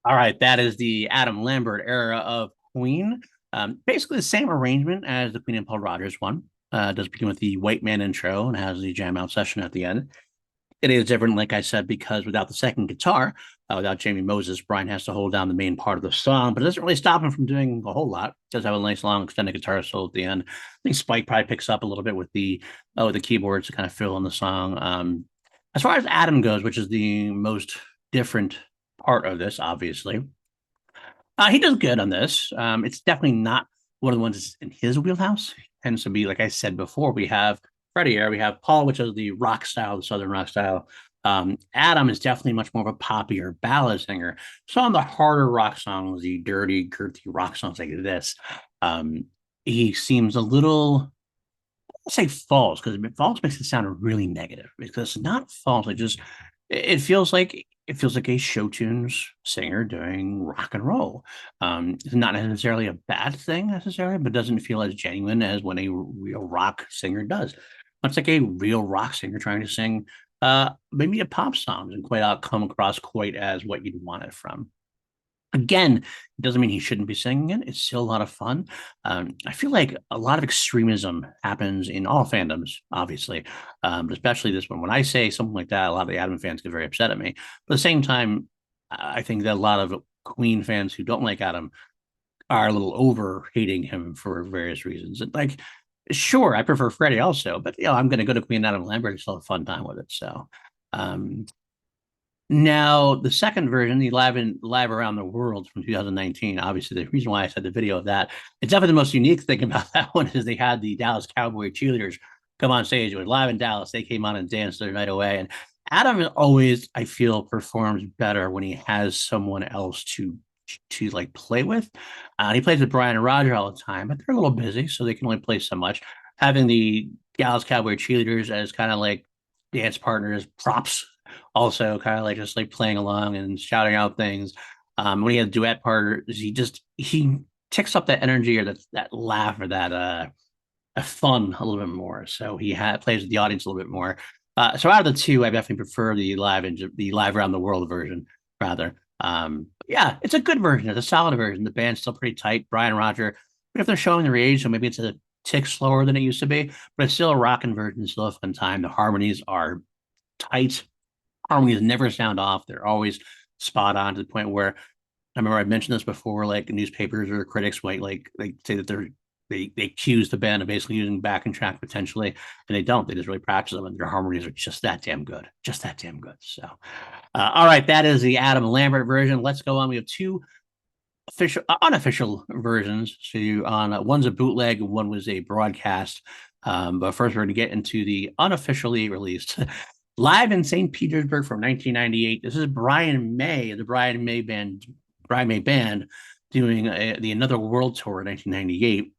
All right, that is the Adam Lambert era of Queen. Basically the same arrangement as the Queen and Paul Rodgers one. Does begin with the white man intro and has the jam out session at the end. It is different, like I said, because without the second guitar, without Jamie Moses, Brian has to hold down the main part of the song, but it doesn't really stop him from doing a whole lot. It does have a nice long extended guitar solo at the end. I think Spike probably picks up a little bit with the keyboards to kind of fill in the song. As far as Adam goes, which is the most different part of this, obviously, he does good on this. It's definitely not one of the ones that's in his wheelhouse. It tends to be, like I said before, we have Freddie here, we have Paul, which is the rock style, the southern rock style. Adam is definitely much more of a poppier ballad singer. So on the harder rock songs, the dirty, girthy rock songs like this, he seems a little, I'll say false, because false makes it sound really negative, because it's not false. It feels like a show tunes singer doing rock and roll. It's not necessarily a bad thing necessarily, but doesn't feel as genuine as when a real rock singer does. Much like a real rock singer trying to sing maybe a pop song and quite come across quite as what you'd want it from. Again, it doesn't mean he shouldn't be singing it. It's still a lot of fun. I feel like a lot of extremism happens in all fandoms, obviously, but especially this one. When I say something like that, a lot of the Adam fans get very upset at me. But at the same time, I think that a lot of Queen fans who don't like Adam are a little over hating him for various reasons. Like, sure, I prefer Freddie also, but I'm going to go to Queen Adam Lambert and still have a fun time with it. So, um, now, the second version, the live around the world from 2019, obviously the reason why I said the video of that, it's definitely the most unique thing about that one is they had the Dallas Cowboy cheerleaders come on stage. It was live in Dallas. They came on and danced their night away. And Adam always, I feel, performs better when he has someone else to like play with. He plays with Brian and Roger all the time, but they're a little busy, so they can only play so much. Having the Dallas Cowboy cheerleaders as kind of like dance partners, props, also kind of like just like playing along and shouting out things. When he has duet partners, he ticks up that energy or that laugh or that fun a little bit more. So plays with the audience a little bit more. So out of the two, I definitely prefer the live around the world version rather. Yeah, it's a good version. It's a solid version. The band's still pretty tight. Brian Roger, but if they're showing their age, so maybe it's a tick slower than it used to be, but it's still a rocking version, still a fun time. The harmonies are tight. Harmonies never sound off. They're always spot on to the point where I remember I mentioned this before, like newspapers or critics might like they say that they accuse the band of basically using backing track potentially, and they don't. They just really practice them, and their harmonies are just that damn good, just that damn good. So, all right, that is the Adam Lambert version. Let's go on. We have two unofficial versions. So one's a bootleg, one was a broadcast. But first, we're going to get into the unofficially released. Live in St. Petersburg from 1998. This is Brian May, the Brian May Band, doing the Another World Tour in 1998.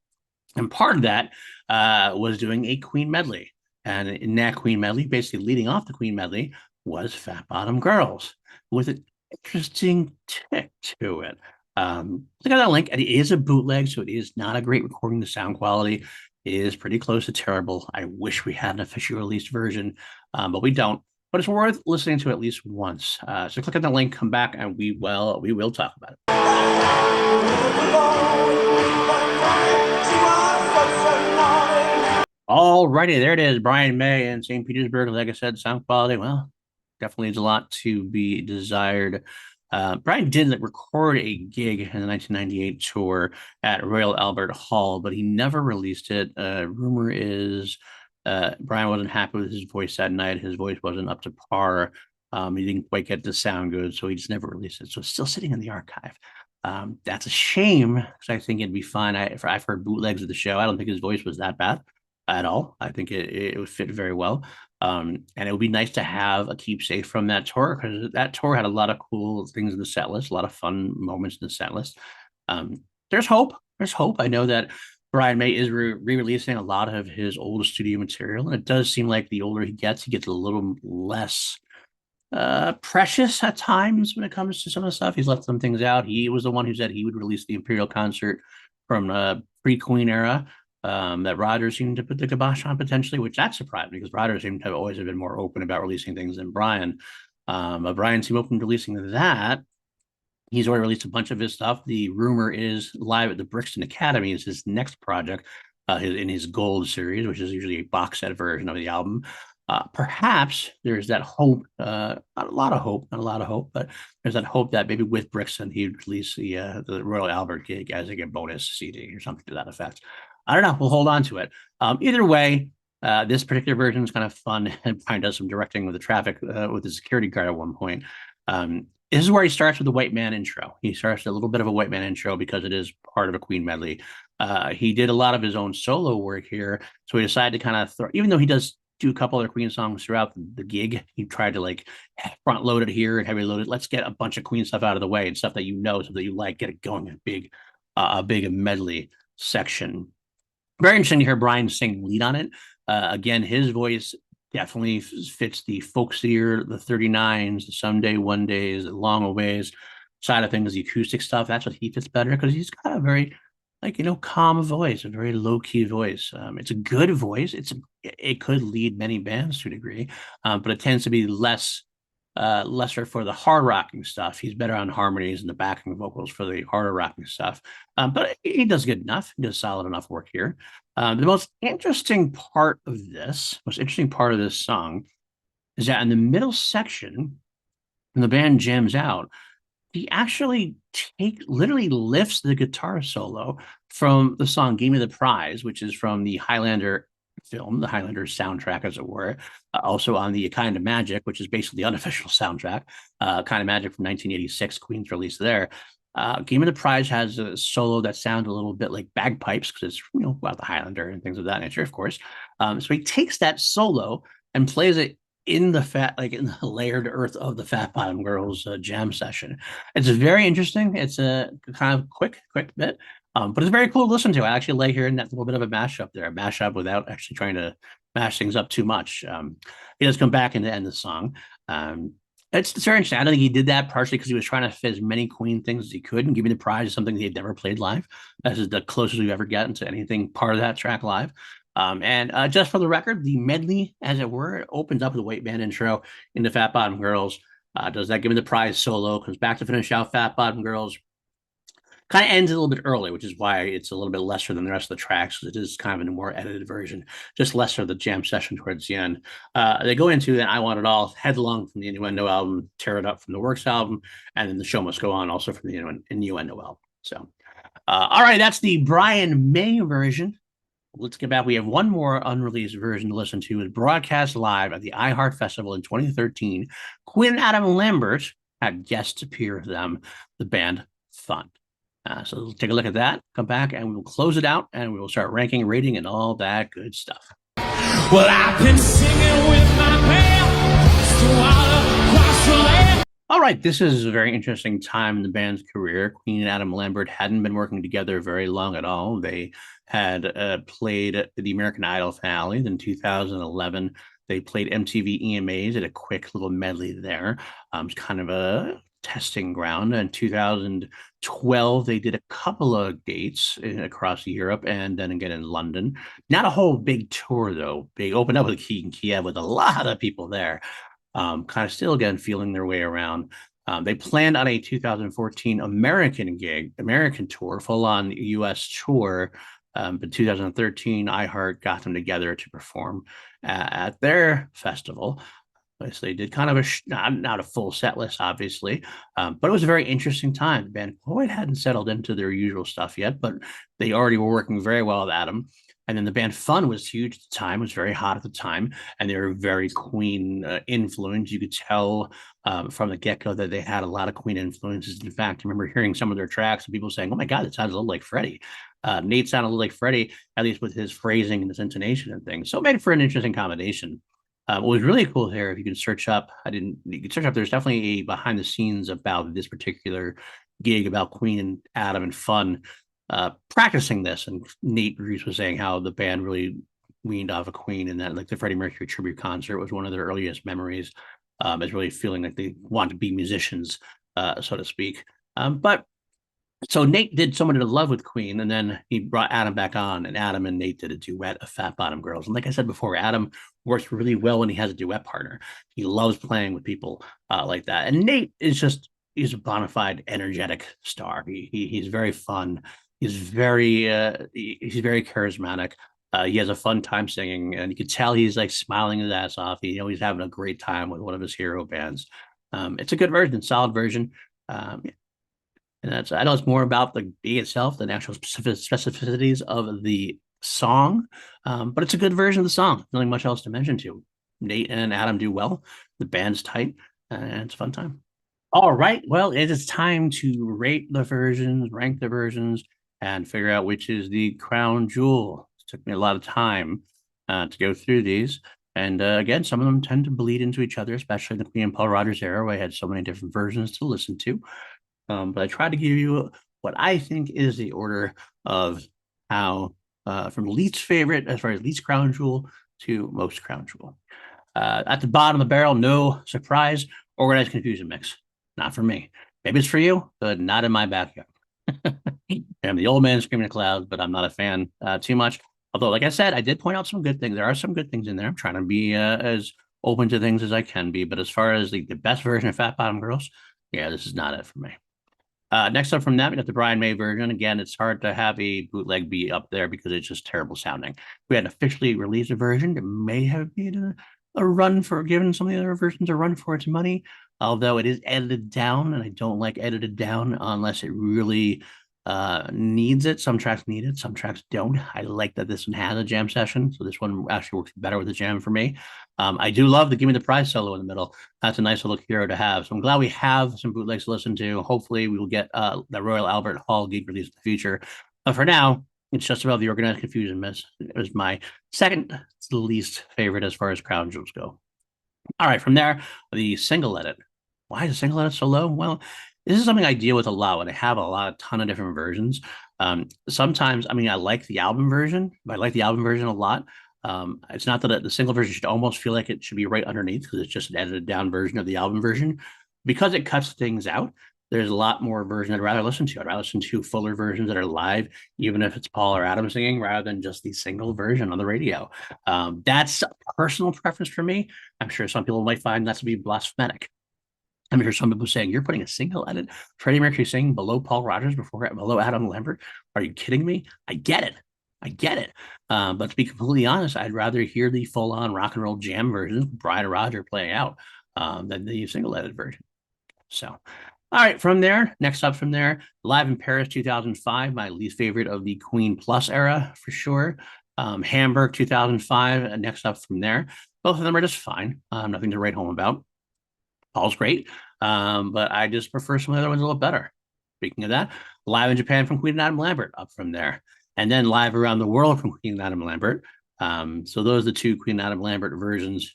And part of that was doing a Queen medley. And in that Queen medley, basically leading off the Queen medley, was Fat Bottom Girls with an interesting tick to it. Look at that link. And it is a bootleg, so it is not a great recording. The sound quality is pretty close to terrible. I wish we had an officially released version, but we don't. But it's worth listening to at least once. So click on the link, come back, and we will talk about it. All righty, there it is. Brian May in St. Petersburg. Like I said, sound quality, well, definitely leaves a lot to be desired. Brian did record a gig in the 1998 tour at Royal Albert Hall, but he never released it. Rumor is Brian wasn't happy with his voice that night. His voice wasn't up to par. He didn't quite get the sound good, so he just never released it. So it's still sitting in the archive. That's a shame because I think it'd be fun. I've heard bootlegs of the show. I don't think his voice was that bad at all. I think it would fit very well. And it would be nice to have a keepsake from that tour because that tour had a lot of cool things in the set list, a lot of fun moments in the set list. There's hope. There's hope. I know that Brian May is re-releasing a lot of his old studio material, and it does seem like the older he gets a little less precious at times when it comes to some of the stuff. He's left some things out. He was the one who said he would release the Imperial concert from pre-Queen era. That Rodgers seemed to put the kibosh on potentially, which that surprised me because Rodgers seemed to have always been more open about releasing things than Brian. But Brian seemed open to releasing that. He's already released a bunch of his stuff. The rumor is Live at the Brixton Academy is his next project in his Gold series, which is usually a box set version of the album. Perhaps there's that hope, not a lot of hope, but there's that hope that maybe with Brixton he'd release the Royal Albert gig as like a bonus CD or something to that effect. I don't know. We'll hold on to it. Either way, this particular version is kind of fun and Brian does some directing with the traffic with the security guard at one point. This is where he starts with the White Man intro. He starts a little bit of a White Man intro because it is part of a Queen medley. He did a lot of his own solo work here, so he decided to kind of throw, even though he does do a couple other Queen songs throughout the gig, he tried to like front load it here and heavy load it. Let's get a bunch of Queen stuff out of the way and stuff that you know, so that you like, get it going, a big medley section. Very interesting to hear Brian sing lead on it. Again, his voice definitely fits the folksier, the 39s, the Someday, One Days, the Long Aways side of things, the acoustic stuff. That's what he fits better because he's got a very, like, calm voice, a very low key voice. It's a good voice. It could lead many bands to a degree, but it tends to be lesser for the hard rocking stuff. He's better on harmonies and the backing vocals for the harder rocking stuff. But he does good enough. He does solid enough work here. The most interesting part of this song is that in the middle section, when the band jams out, he actually literally lifts the guitar solo from the song Give Me the Prize, which is from the Highlander film, the Highlander soundtrack, as it were. Also on the Kind of Magic, which is basically the unofficial soundtrack, Kind of Magic from 1986, Queen's release there. Give Me the Prize has a solo that sounds a little bit like bagpipes because it's about the Highlander and things of that nature, of course. So he takes that solo and plays it in the layered earth of the Fat Bottom Girls jam session. It's very interesting. It's a kind of quick bit, but it's very cool to listen to. I actually like hearing that little bit of a mashup there, a mashup without actually trying to mash things up too much. He does come back in the end of the song. It's very interesting. I don't think he did that partially because he was trying to fit as many Queen things as he could and Give Me the Prize is something he had never played live. That is the closest we've ever gotten to anything part of that track live. And just for the record, the medley, as it were, it opens up with a White Man intro into Fat Bottom Girls. Does that Give Me the Prize solo, comes back to finish out Fat Bottom Girls. Kind of ends a little bit early, which is why it's a little bit lesser than the rest of the tracks. It is kind of a more edited version, just lesser of the jam session towards the end. They go into that I Want It All, Headlong from the Innuendo album, Tear It Up from the Works album, and then The Show Must Go On, also from the Innuendo album. So, all right, that's the Brian May version. Let's get back. We have one more unreleased version to listen to. It was broadcast live at the iHeart Festival in 2013. Quinn and Adam Lambert had guest appear with them, the band Fun. So we'll take a look at that, come back, and we will close it out, and we will start ranking, rating, and all that good stuff. Well, I've been singing with my band across the land. All right, this is a very interesting time in the band's career. Queen and Adam Lambert hadn't been working together very long at all. They had played the American Idol finale in 2011. They played MTV EMAs, did a quick little medley there. It's kind of a testing ground. In 2012, they did a couple of dates across Europe and then again in London. Not a whole big tour, though. They opened up with Kiev with a lot of people there. Kind of still, again, feeling their way around. They planned on a 2014 American tour, full-on U.S. tour. But 2013, iHeart got them together to perform at their festival. So they did kind of not a full set list, obviously, but it was a very interesting time. The band quite hadn't settled into their usual stuff yet, but they already were working very well with Adam. And then the band Fun was huge at the time, was very hot at the time, and they were very Queen influenced. You could tell from the get-go that they had a lot of Queen influences. In fact, I remember hearing some of their tracks and people saying, oh my God, that sounds a little like Freddie. Nate sounded a little like Freddie, at least with his phrasing and his intonation and things. So it made for an interesting combination. What was really cool here, if you can search up, there's definitely a behind the scenes about this particular gig about Queen and Adam and Fun practicing this. And Nate Reese was saying how the band really weaned off of Queen, and that like the Freddie Mercury tribute concert was one of their earliest memories, is really feeling like they wanted to be musicians, so to speak. But so Nate did Someone to Love with Queen, and then he brought Adam back on, and Adam and Nate did a duet of Fat Bottom Girls. And like I said before, Adam works really well when he has a duet partner. He loves playing with people like that. And Nate is just he's a bona fide energetic star. He's very fun. He's very charismatic. He has a fun time singing, and you can tell he's like smiling his ass off. He's having a great time with one of his hero bands. It's a good version, solid version. Um, and that's I know it's more about the beat itself than actual specificities of the song, but it's a good version of the song. Nothing much else to mention to. Nate and Adam do well. The band's tight, and it's a fun time. All right. Well, it is time to rate the versions, rank the versions, and figure out which is the crown jewel. It took me a lot of time to go through these. And again, some of them tend to bleed into each other, especially in the Queen and Paul Rodgers era, where I had so many different versions to listen to. But I tried to give you what I think is the order of how, from least favorite, as far as least crown jewel, to most crown jewel. At the bottom of the barrel, no surprise, organized confusion mix. Not for me. Maybe it's for you, but not in my backyard. I'm the old man screaming at clouds, but I'm not a fan too much. Although, like I said, I did point out some good things. There are some good things in there. I'm trying to be as open to things as I can be. But as far as the best version of Fat Bottom Girls, yeah, this is not it for me. Next up from that, we got the Brian May version. Again, it's hard to have a bootleg be up there because it's just terrible sounding. We had officially released a version that may have been a run for given some of the other versions a run for its money, although it is edited down, and I don't like edited down unless it really needs it. Some tracks need it, some tracks don't. I like that this one has a jam session, so this one actually works better with the jam for me. I do love the Give Me the Prize solo in the middle. That's a nice little hero to have. So I'm glad we have some bootlegs to listen to. Hopefully we will get the Royal Albert Hall gig release in the future. But for now, it's just about the Organized Confusion Miss. It was my second least favorite as far as crown jewels go. All right, from there, the single edit. Why is the single edit so low? Well, this is something I deal with a lot when I have a ton of different versions. Sometimes, I mean, I like the album version. I like the album version a lot. It's not that the single version should almost feel like it should be right underneath because it's just an edited down version of the album version. Because it cuts things out, there's a lot more version I'd rather listen to. I'd rather listen to fuller versions that are live, even if it's Paul or Adam singing, rather than just the single version on the radio. That's a personal preference for me. I'm sure some people might find that to be blasphemic. I'm sure some people saying, you're putting a single edit Freddie Mercury singing below Paul Rodgers below Adam Lambert. Are you kidding me? I get it. But to be completely honest, I'd rather hear the full-on rock and roll jam version, Brian Roger playing out, than the single edit version. So, all right, from there, next up from there, Live in Paris 2005, my least favorite of the Queen Plus era for sure. Hamburg 2005, next up from there. Both of them are just fine. Nothing to write home about. Paul's great, but I just prefer some of the other ones a little better. Speaking of that, Live in Japan from Queen and Adam Lambert up from there. And then Live Around the World from Queen and Adam Lambert. So those are the two Queen and Adam Lambert versions,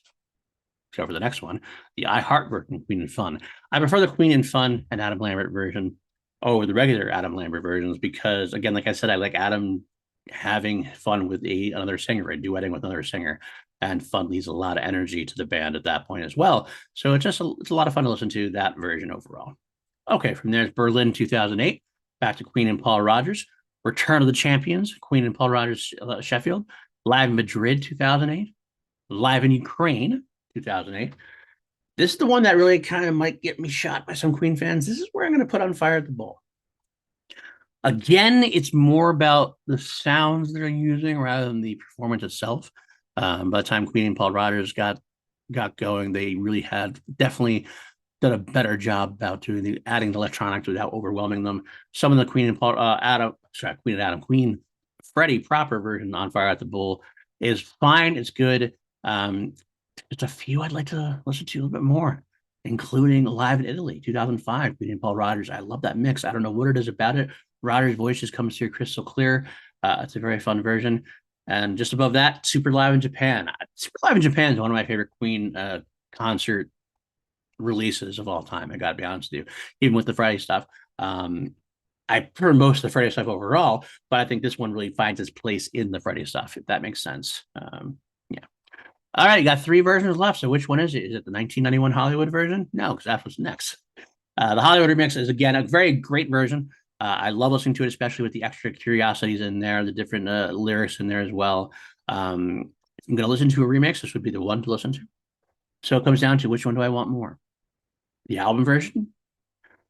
except for the next one, the iHeart version, Queen and Fun. I prefer the Queen and Fun and Adam Lambert version over the regular Adam Lambert versions because, again, like I said, I like Adam having fun with another singer, duetting with another singer. And Fun leaves a lot of energy to the band at that point as well. So it's a lot of fun to listen to that version overall. Okay, from there's Berlin 2008, back to Queen and Paul Rodgers. Return of the Champions, Queen and Paul Rodgers, Sheffield. Live in Madrid 2008. Live in Ukraine 2008. This is the one that really kind of might get me shot by some Queen fans. This is where I'm going to put on Fire at the Bowl. Again, it's more about the sounds they're using rather than the performance itself. By the time Queen and Paul Rodgers got going, they really had definitely done a better job about adding the electronics without overwhelming them. Some of the Queen Freddie proper version on Fire at the Bull is fine. It's good. Just a few I'd like to listen to a little bit more, including Live in Italy, 2005, Queen and Paul Rodgers. I love that mix. I don't know what it is about it. Rodgers' voice just comes through crystal clear. It's a very fun version. And just above that, Super Live in Japan. Super Live in Japan is one of my favorite Queen concert releases of all time. I got to be honest with you, even with the Freddie stuff. I prefer most of the Freddie stuff overall, but I think this one really finds its place in the Freddie stuff, if that makes sense. Yeah. All right, you got 3 versions left. So which one is it? Is it the 1991 Hollywood version? No, because that's what's next. The Hollywood remix is, again, a very great version. I love listening to it, especially with the extra curiosities in there, the different lyrics in there as well. If I'm going to listen to a remix, this would be the one to listen to. So it comes down to which one do I want more? The album version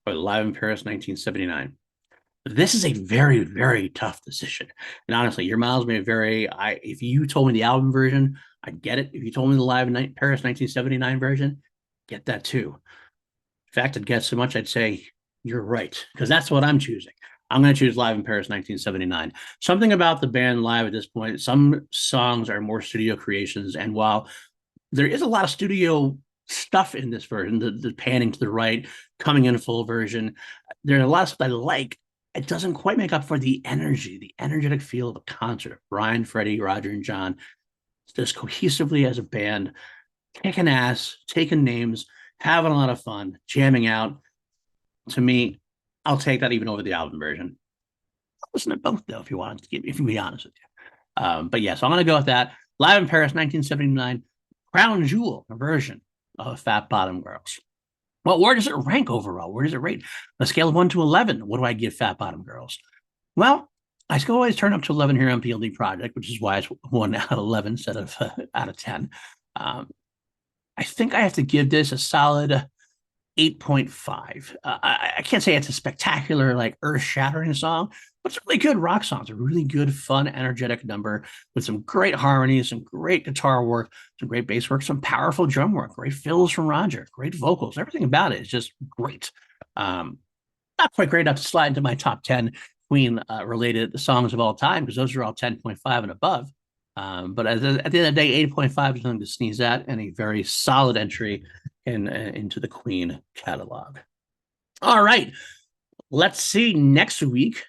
or Live in Paris 1979? This is a very, very tough decision. And honestly, your miles may vary. If you told me the album version, I'd get it. If you told me the Live in Paris 1979 version, get that too. In fact, I'd get so much, I'd say you're right, because that's what I'm choosing. I'm going to choose Live in Paris 1979. Something about the band live at this point, some songs are more studio creations. And while there is a lot of studio stuff in this version, the panning to the right, coming in full version, there's a lot of stuff I like. It doesn't quite make up for the energy, the energetic feel of a concert. Brian, Freddie, Roger, and John, just cohesively as a band, kicking ass, taking names, having a lot of fun, jamming out. To me, I'll take that even over the album version. I'll listen to both though, if you want to give, if you be honest with you. But yeah, so I'm going to go with that. Live in Paris, 1979, Crown Jewel version of Fat Bottom Girls. Well, where does it rank overall? Where does it rate? On a scale of 1 to 11, what do I give Fat Bottom Girls? Well, I still always turn up to 11 here on PLD Project, which is why it's 1 out of 11 instead of out of 10. I think I have to give this a solid 8.5. I can't say it's a spectacular, like earth-shattering song, but it's a really good rock song. It's a really good, fun, energetic number with some great harmonies, some great guitar work, some great bass work, some powerful drum work, great fills from Roger, great vocals. Everything about it is just great. Not quite great enough to slide into my top 10 Queen related songs of all time, because those are all 10.5 and above. But at the end of the day, 8.5 is nothing to sneeze at, and a very solid entry into the Queen catalog. All right. Let's see next week.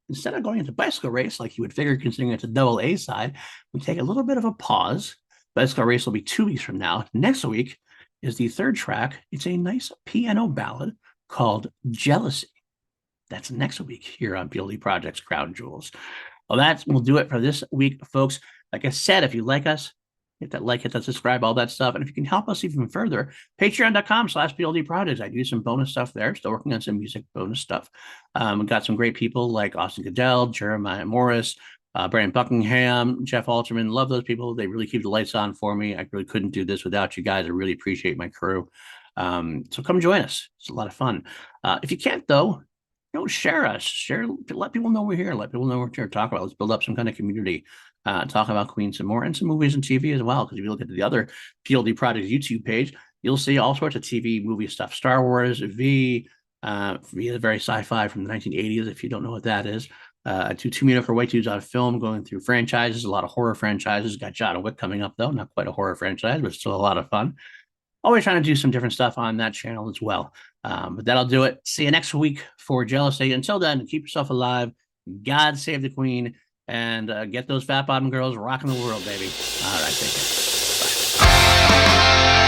Instead of going into Bicycle Race, like you would figure, considering it's a double A side, we take a little bit of a pause. Bicycle Race will be 2 weeks from now. Next week is the third track. It's a nice piano ballad called Jealousy. That's next week here on PLD Project's Crown Jewels. Well, that will do it for this week, folks. Like I said, if you like us, hit that like, hit that subscribe, all that stuff. And if you can help us even further, patreon.com/PLD Projects. I do some bonus stuff there. Still working on some music bonus stuff. We've got some great people like Austin Goodell, Jeremiah Morris, Brandon Buckingham, Jeff Alterman. Love those people. They really keep the lights on for me. I really couldn't do this without you guys. I really appreciate my crew. So come join us. It's a lot of fun. If you can't, though, share us. Let people know we're here. Let people know we're here to talk about. Let's build up some kind of community. Talk about Queen some more, and some movies and TV as well. Because if you look at the other PLD Project YouTube page, you'll see all sorts of TV, movie stuff. Star Wars, V is very sci-fi from the 1980s. If you don't know what that is, two mediocre white dudes on film going through franchises. A lot of horror franchises. Got John Wick coming up though. Not quite a horror franchise, but still a lot of fun. Always trying to do some different stuff on that channel as well. But that'll do it. See you next week for Jealousy. Until then, keep yourself alive. God save the Queen. And get those fat bottom girls rocking the world, baby. All right, take care. Bye.